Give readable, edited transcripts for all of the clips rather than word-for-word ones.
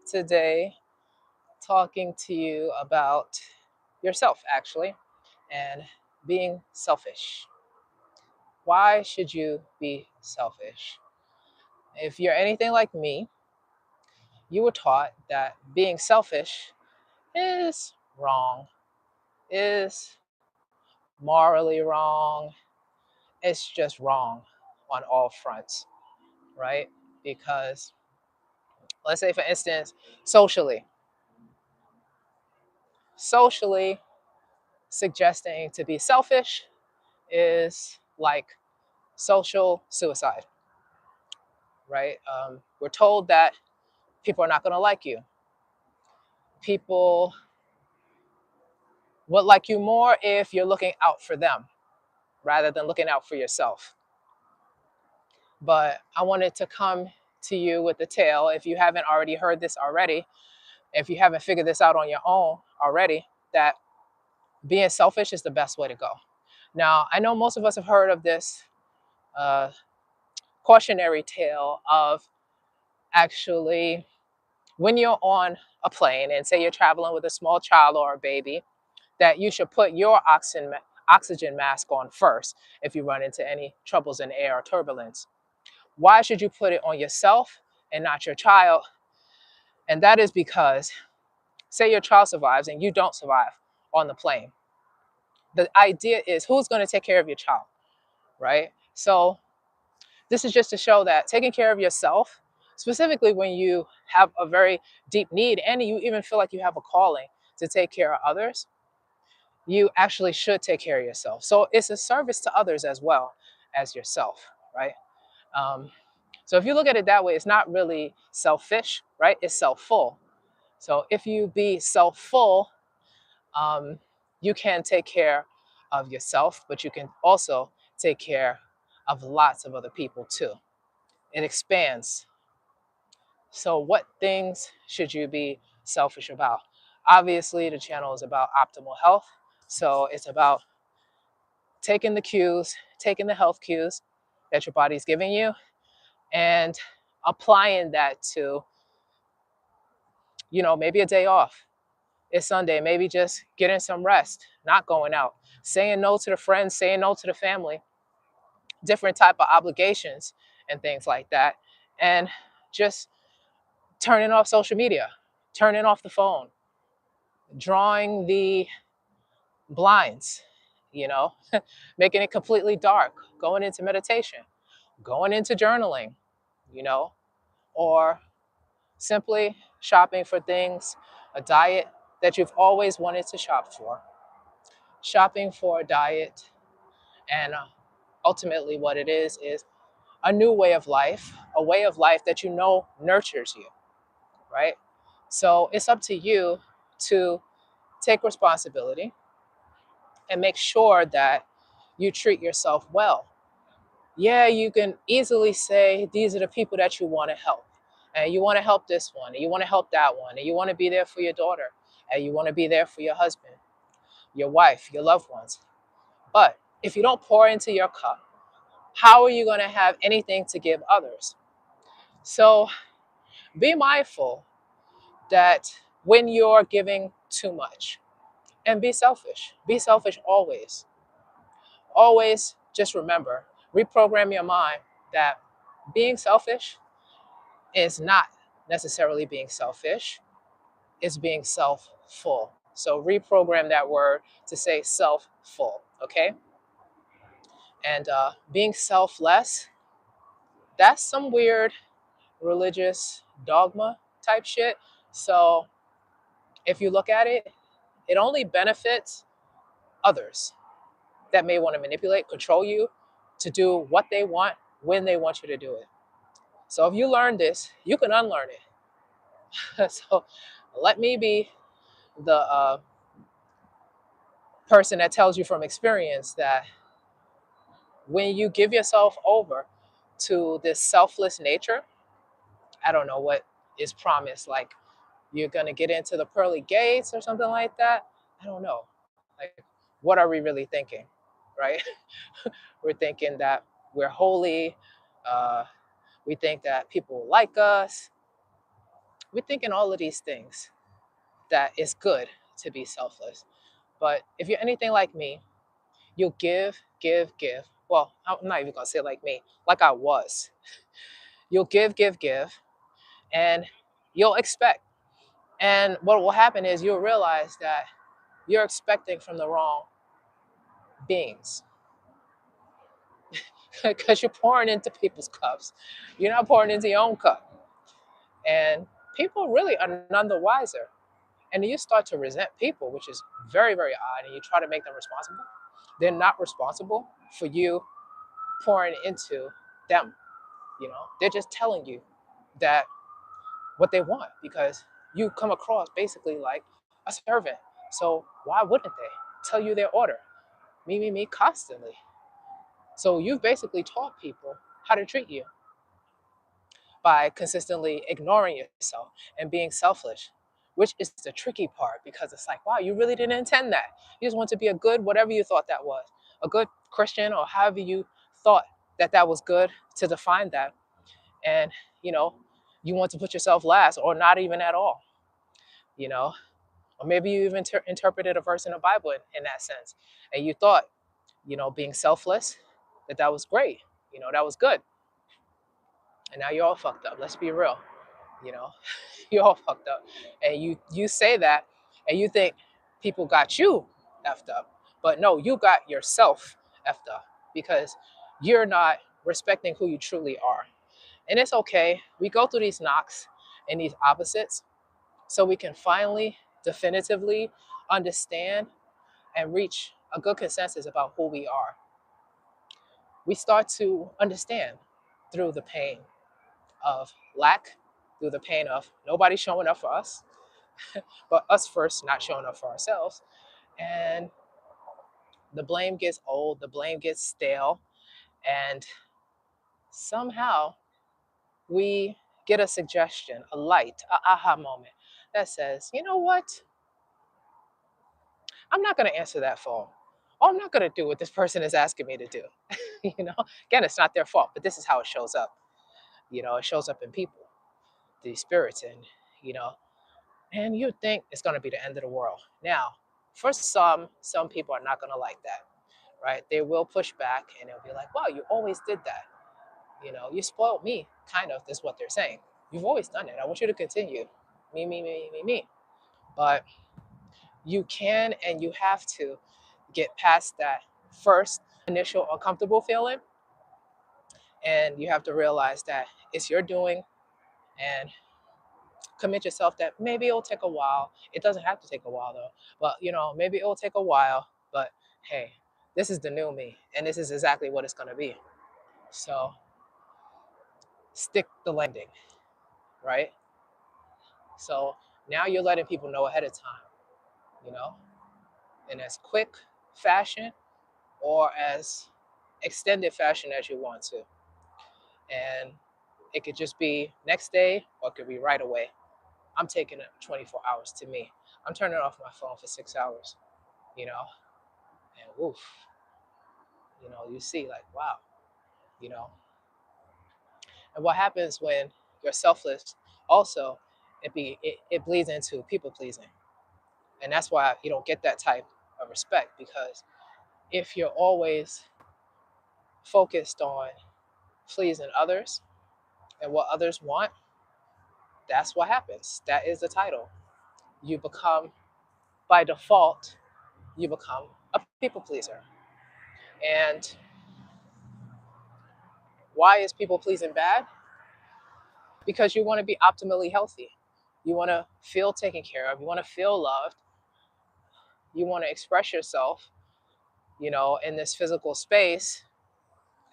today talking to you about yourself, actually, and being selfish. Why should you be selfish? If you're anything like me, you were taught that being selfish is wrong, is morally wrong. It's just wrong on all fronts, right? Because let's say, for instance, socially suggesting to be selfish is like social suicide, right? We're told that people are not going to like you. People would like you more if you're looking out for them rather than looking out for yourself. But I wanted to come to you with the tale, if you haven't already heard this already, if you haven't figured this out on your own already, that being selfish is the best way to go. Now, I know most of us have heard of this uh, cautionary tale of actually when you're on a plane and say you're traveling with a small child or a baby, that you should put your oxygen mask on first if you run into any troubles in air or turbulence. Why should you put it on yourself and not your child? And that is because, say your child survives and you don't survive on the plane. The idea is, who's going to take care of your child, right? So this is just to show that taking care of yourself, specifically when you have a very deep need and you even feel like you have a calling to take care of others, you actually should take care of yourself. So it's a service to others as well as yourself, right? So if you look at it that way, it's not really selfish, right? It's self-full. So if you be self-full, you can take care of yourself, but you can also take care of lots of other people too. It expands. So what things should you be selfish about? Obviously, the channel is about optimal health. So it's about taking the cues, taking the health cues that your body's giving you and applying that to, maybe a day off. It's Sunday, maybe just getting some rest, not going out, saying no to the friends, saying no to the family, different type of obligations and things like that. And just turning off social media, turning off the phone, drawing the blinds, you know, making it completely dark, going into meditation, going into journaling, you know, or simply shopping for things, a diet that you've always wanted to shop for, shopping for a diet. And ultimately, what it is a new way of life, a way of life that nurtures you, right? So it's up to you to take responsibility and make sure that you treat yourself well. Yeah, you can easily say these are the people that you want to help. And you want to help this one, and you want to help that one, and you want to be there for your daughter, and you want to be there for your husband, your wife, your loved ones. But if you don't pour into your cup, how are you going to have anything to give others? So be mindful that when you're giving too much, and be selfish. Be selfish always. Always just remember, reprogram your mind that being selfish is not necessarily being selfish, it's being self-full. So reprogram that word to say self-full, okay? And being selfless, that's some weird religious dogma type shit. So if you look at it, it only benefits others that may want to manipulate, control you to do what they want when they want you to do it. So if you learn this, you can unlearn it. So let me be the person that tells you from experience that when you give yourself over to this selfless nature, I don't know what is promised, like you're going to get into the pearly gates or something like that. I don't know. Like, what are we really thinking, right? We're thinking that we're holy. We think that people will like us. We're thinking all of these things that it's good to be selfless. But if you're anything like me, you'll give, give, give. Well, I'm not even gonna say like me, like I was. You'll give, give, give, and you'll expect. And what will happen is you'll realize that you're expecting from the wrong beings because you're pouring into people's cups. You're not pouring into your own cup. And people really are none the wiser. And you start to resent people, which is very, very odd. And you try to make them responsible. They're not responsible for you pouring into them. They're just telling you that what they want because you come across basically like a servant. So why wouldn't they tell you their order? Me, constantly. So you've basically taught people how to treat you by consistently ignoring yourself and being selfish, which is the tricky part because it's like, wow, you really didn't intend that. You just want to be a good, whatever you thought that was, a good Christian or however you thought that that was good to define that. And, you know, you want to put yourself last or not even at all, you know, or maybe you even interpreted a verse in the Bible in that sense. And you thought, being selfless, that was great, that was good. And now you're all fucked up. Let's be real. you know you're all fucked up, and you say that and you think people got you effed up, but no, you got yourself effed up because you're not respecting who you truly are. And it's okay, we go through these knocks and these opposites so we can finally definitively understand and reach a good consensus about who we are. We start to understand through the pain of lack, through the pain of nobody showing up for us, but us first not showing up for ourselves. And the blame gets old, the blame gets stale, and somehow we get a suggestion, a light, a aha moment that says, you know what? I'm not going to answer that phone. Or I'm not going to do what this person is asking me to do. Again, it's not their fault, but this is how it shows up. It shows up in people, these spirits, and you know, and you think it's going to be the end of the world. Now, for some people are not going to like that, right? They will push back and they'll be like, wow, you always did that. You spoiled me, kind of, is what they're saying. You've always done it. I want you to continue. Me. But you can and you have to get past that first initial uncomfortable feeling. And you have to realize that it's your doing, and commit yourself that maybe it'll take a while. It doesn't have to take a while though, but maybe it'll take a while. But hey, this is the new me, and this is exactly what it's gonna be. So stick the landing, right? So now you're letting people know ahead of time, you know, in as quick fashion or as extended fashion as you want to. And it could just be next day or it could be right away. I'm taking it 24 hours to me. I'm turning off my phone for 6 hours, you know, and woof, you see like, wow, you know. And what happens when you're selfless also, it bleeds into people pleasing. And that's why you don't get that type of respect, because if you're always focused on pleasing others and what others want, that's what happens. That is the title. You become, by default, you become a people pleaser. And why is people pleasing bad? Because you want to be optimally healthy. You want to feel taken care of. You want to feel loved. You want to express yourself, in this physical space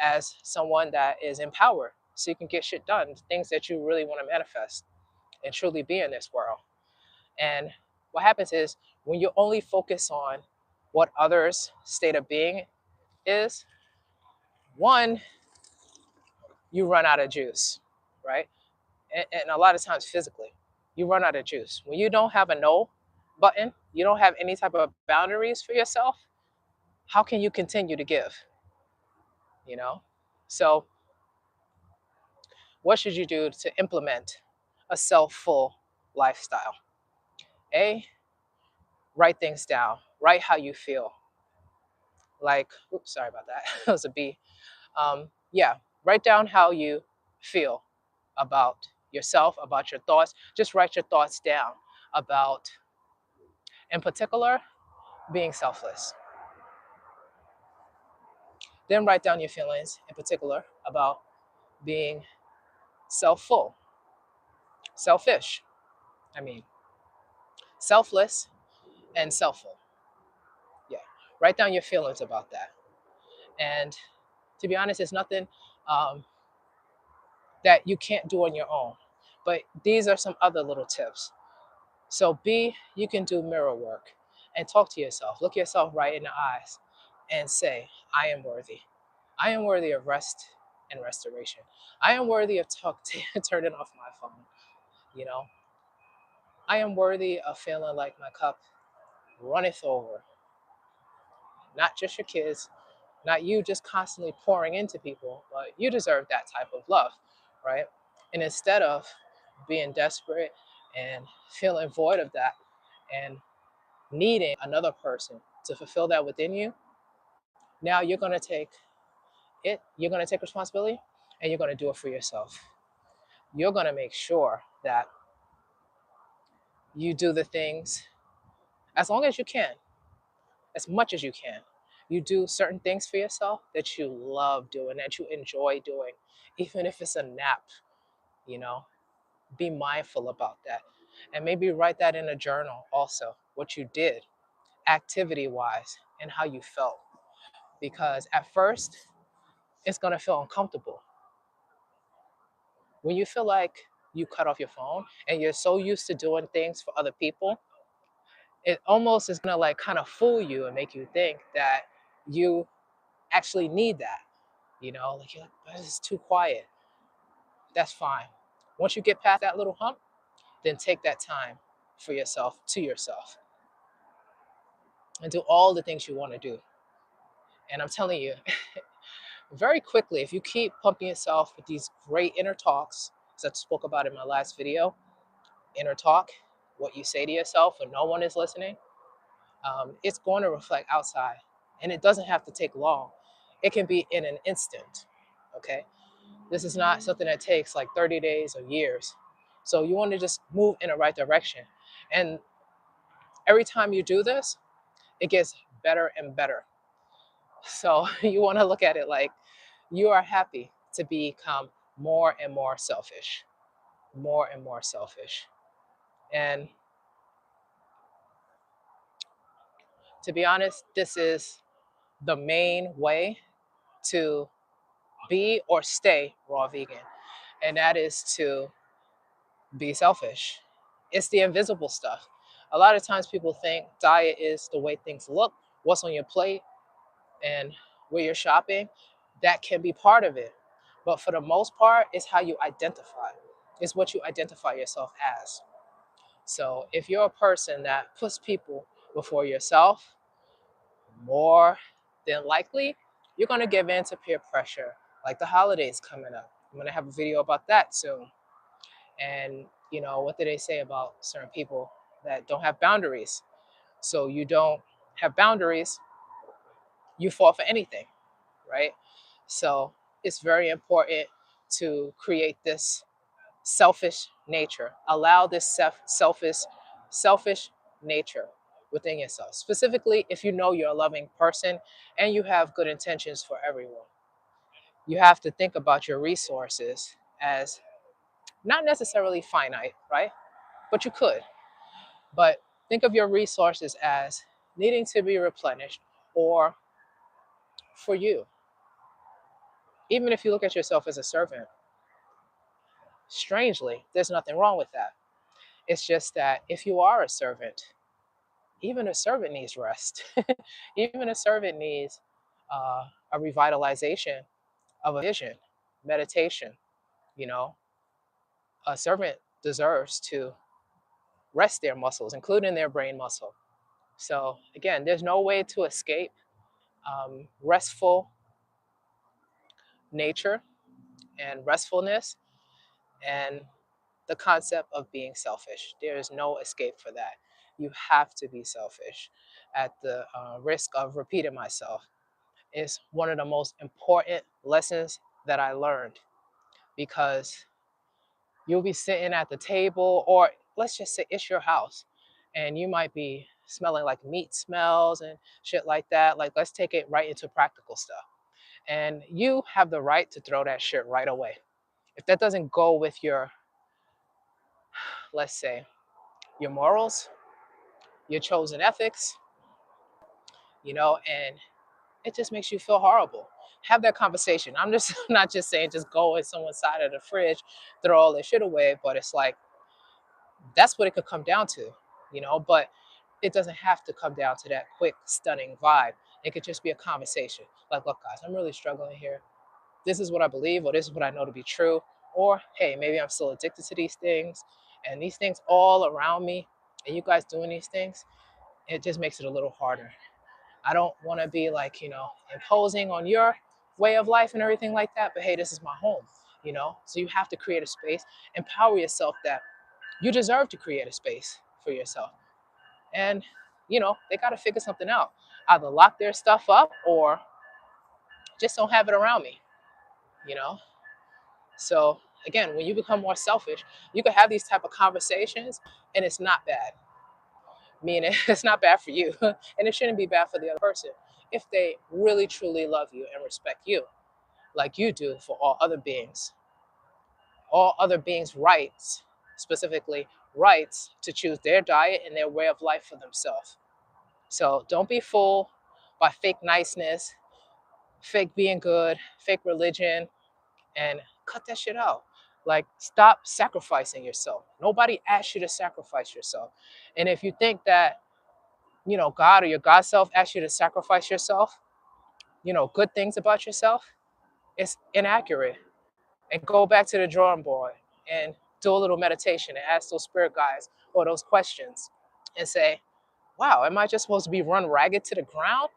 as someone that is empowered so you can get shit done, things that you really want to manifest and truly be in this world. And what happens is when you only focus on what others' state of being is, one, you run out of juice, right? And a lot of times physically, you run out of juice. When you don't have a no button, you don't have any type of boundaries for yourself, how can you continue to give? So what should you do to implement a self-full lifestyle. A, write things down. Write how you feel. Like, oops, sorry about that. That was a B. Yeah, write down how you feel about yourself, about your thoughts. Just write your thoughts down about, in particular, being selfless. Then write down your feelings, in particular, about being selfful, selfish. I mean, selfless and selfful. Yeah, write down your feelings about that. And to be honest, it's nothing um, that you can't do on your own. But these are some other little tips. So B, you can do mirror work and talk to yourself. Look yourself right in the eyes and say, I am worthy. I am worthy of rest and restoration. I am worthy of turning off my phone. You know, I am worthy of feeling like my cup runneth over. Not just your kids, not you just constantly pouring into people, but you deserve that type of love, right? And instead of being desperate and feeling void of that and needing another person to fulfill that within you, now you're going to take you're going to take responsibility and you're going to do it for yourself. You're going to make sure that you do the things as long as you can, as much as you can. You do certain things for yourself that you love doing, that you enjoy doing, even if it's a nap, you know, be mindful about that. And maybe write that in a journal also, what you did activity wise and how you felt. Because at first, it's going to feel uncomfortable. When you feel like you cut off your phone and you're so used to doing things for other people, it almost is going to like kind of fool you and make you think that you actually need that. You know, like you're like, but it's too quiet. That's fine. Once you get past that little hump, then take that time for yourself, to yourself, and do all the things you want to do. And I'm telling you, very quickly, if you keep pumping yourself with these great inner talks, as I spoke about in my last video, inner talk, what you say to yourself when no one is listening, it's going to reflect outside. And it doesn't have to take long. It can be in an instant, okay? This is not something that takes like 30 days or years. So you want to just move in the right direction. And every time you do this, it gets better and better. So you want to look at it like you are happy to become more and more selfish, more and more selfish. And to be honest, this is the main way to be or stay raw vegan, and that is to be selfish. It's the invisible stuff. A lot of times people think diet is the way things look, what's on your plate, and where you're shopping. That can be part of it. But for the most part, it's how you identify. It's what you identify yourself as. So if you're a person that puts people before yourself, more than likely, you're going to give in to peer pressure, like the holidays coming up. I'm going to have a video about that soon. And, you know, what do they say about certain people that don't have boundaries? So you don't have boundaries, you fall for anything, right? So it's very important to create this selfish nature. Allow this selfish nature within yourself. Specifically, if you know you're a loving person and you have good intentions for everyone. You have to think about your resources as not necessarily finite, right? But you could. But think of your resources as needing to be replenished or for you. Even if you look at yourself as a servant, strangely, there's nothing wrong with that. It's just that if you are a servant, even a servant needs rest. Even a servant needs a revitalization of a vision, meditation. You know, a servant deserves to rest their muscles, including their brain muscle. So again, there's no way to escape restful nature and restfulness. And the concept of being selfish. There is no escape for that. You have to be selfish. At the risk of repeating myself, is one of the most important lessons that I learned, because you'll be sitting at the table, or let's just say it's your house, and you might be smelling like meat smells and shit like that. Like, let's take it right into practical stuff. And you have the right to throw that shit right away. If that doesn't go with your, let's say, your morals, your chosen ethics, and it just makes you feel horrible. Have that conversation. I'm just not just saying just go in someone's side of the fridge, throw all their shit away, but it's like, that's what it could come down to, but it doesn't have to come down to that quick, stunning vibe. It could just be a conversation. Like, look, guys, I'm really struggling here. This is what I believe, or this is what I know to be true. Or, hey, maybe I'm still addicted to these things, and these things all around me, and you guys doing these things, it just makes it a little harder. I don't want to be like, imposing on your way of life and everything like that, but hey, this is my home, So you have to create a space, empower yourself that you deserve to create a space for yourself. And, they got to figure something out. Either lock their stuff up or just don't have it around me, you know? So again, when you become more selfish, you can have these type of conversations and it's not bad. Meaning it's not bad for you and it shouldn't be bad for the other person if they really truly love you and respect you like you do for all other beings. All other beings' rights, specifically rights to choose their diet and their way of life for themselves. So don't be fooled by fake niceness, fake being good, fake religion, and cut that shit out. Like, stop sacrificing yourself. Nobody asked you to sacrifice yourself. And if you think that, God or your God self asked you to sacrifice yourself, good things about yourself, it's inaccurate. And go back to the drawing board and do a little meditation and ask those spirit guides or those questions and say, wow, am I just supposed to be run ragged to the ground,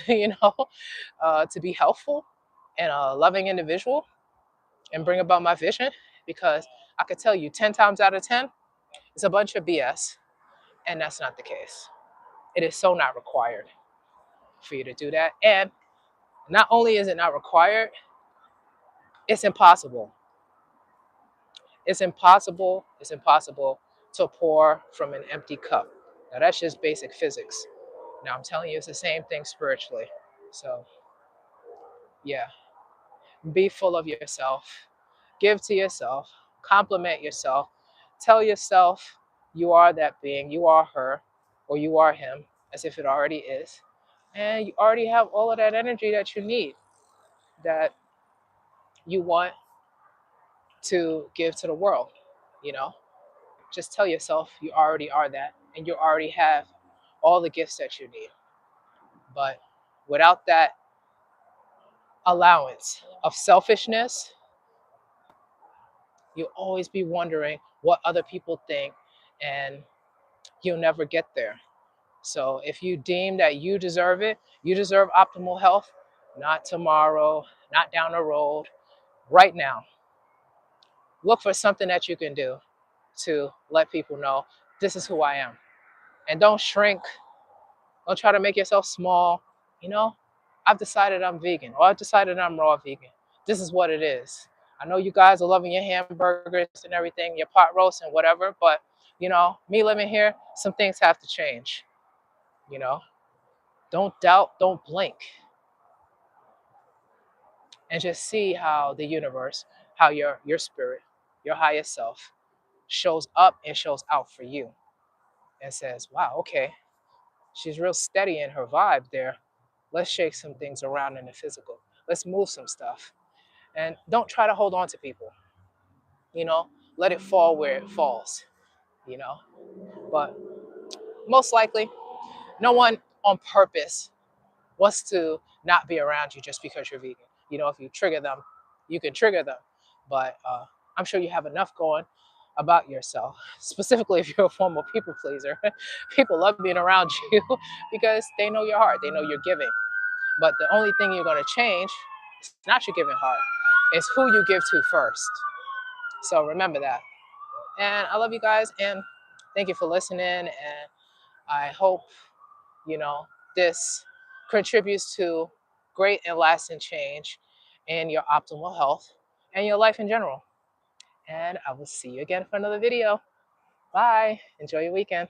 to be helpful and a loving individual and bring about my vision? Because I could tell you 10 times out of 10, it's a bunch of BS. And that's not the case. It is so not required for you to do that. And not only is it not required, it's impossible. It's impossible. It's impossible to pour from an empty cup. Now, that's just basic physics. Now, I'm telling you, it's the same thing spiritually. So, yeah, be full of yourself, give to yourself, compliment yourself, tell yourself you are that being, you are her, or you are him, as if it already is. And you already have all of that energy that you need, that you want to give to the world, you know? Just tell yourself you already are that, and you already have all the gifts that you need. But without that allowance of selfishness, you'll always be wondering what other people think, and you'll never get there. So if you deem that you deserve it, you deserve optimal health, not tomorrow, not down the road, right now. Look for something that you can do to let people know this is who I am. And don't shrink. Don't try to make yourself small. I've decided I'm vegan, or I've decided I'm raw vegan. This is what it is. I know you guys are loving your hamburgers and everything, your pot roast and whatever, but me living here, some things have to change. Don't doubt, don't blink. And just see how the universe, how your spirit, your highest self shows up and shows out for you and says, wow, okay, she's real steady in her vibe there. Let's shake some things around in the physical. Let's move some stuff. And don't try to hold on to people. Let it fall where it falls, But most likely, no one on purpose wants to not be around you just because you're vegan. If you trigger them, you can trigger them. But I'm sure you have enough going about yourself, specifically if you're a former people pleaser. People love being around you because they know your heart, they know you're giving. But the only thing you're going to change is not your giving heart, it's who you give to first. So remember that. And I love you guys, and thank you for listening. And I hope, this contributes to great and lasting change in your optimal health and your life in general. And I will see you again for another video. Bye. Enjoy your weekend.